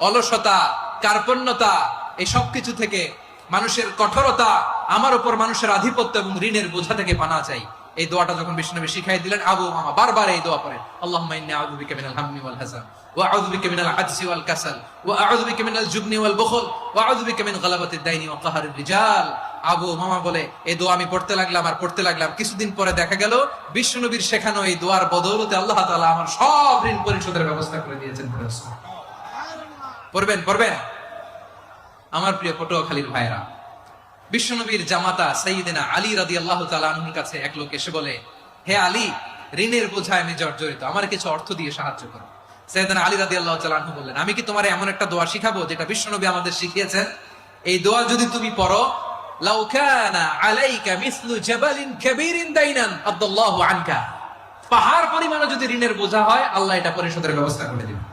অলসতা, কার্পণ্যতা, এই সব কিছু থেকে, মানুষের কঠোরতা, আমার উপর মানুষের আধিপত্য এবং ঋণের বোঝা থেকে পানা চাই। এই দোয়াটা যখন বিষ্ণুনবী শিখাই দিলেন, আবু মামা বারবার এই দোয়া পড়েন, আল্লাহুম্মা ইন্নী আউযু বিকা মিনাল হাম্মি ওয়াল হাযান ওয়া আউযু বিকা মিনাল আজজি ওয়াল কাসাল ওয়া আউযু বিকা মিনাল জুবনি ওয়াল বুখল ওয়া আউযু বিকা মিন গালাবাতিদ দাইনি ওয়া কাহরির রিজাল। আবু মামা বলে এই দোয়া আমি পড়তে লাগলাম। কিছুদিন পরে দেখা গেল বিষ্ণুনবীর শেখানো এই দোয়ার বদৌলতে আল্লাহ তাআলা আমার সব ঋণ পরিশোধের ব্যবস্থা করে দিয়েছেন। পড়বেন। আমার প্রিয় পটুয়াখালীর ভাইরা, বিশ্বনবীর জামাতা সাইয়্যিদিনা আলী রাদিয়াল্লাহু তাআলা আনহুর কাছে এক লোক এসে বলে, হে আলী, ঋণের বোঝায় আমি জর্জরিত, আমার কিছু অর্থ দিয়ে সাহায্য করো। সাইয়্যিদিনা আলী রাদিয়াল্লাহু তাআলা আনহু বললেন, আমি কি তোমার এমন একটা দোয়া শিখাবো যেটা বিশ্বনবী আমাদের শিখিয়েছেন? এই দোয়া যদি তুমি পড়ো, লাউ কানা আলাইকা মিসলু জাবালিন কাবীরিন দাইনান আদাল্লাহু আনকা, পাহাড় পরিমাণে যদি ঋণের বোঝা হয়, আল্লাহ এটা পরিশোধের ব্যবস্থা করে দিবেন।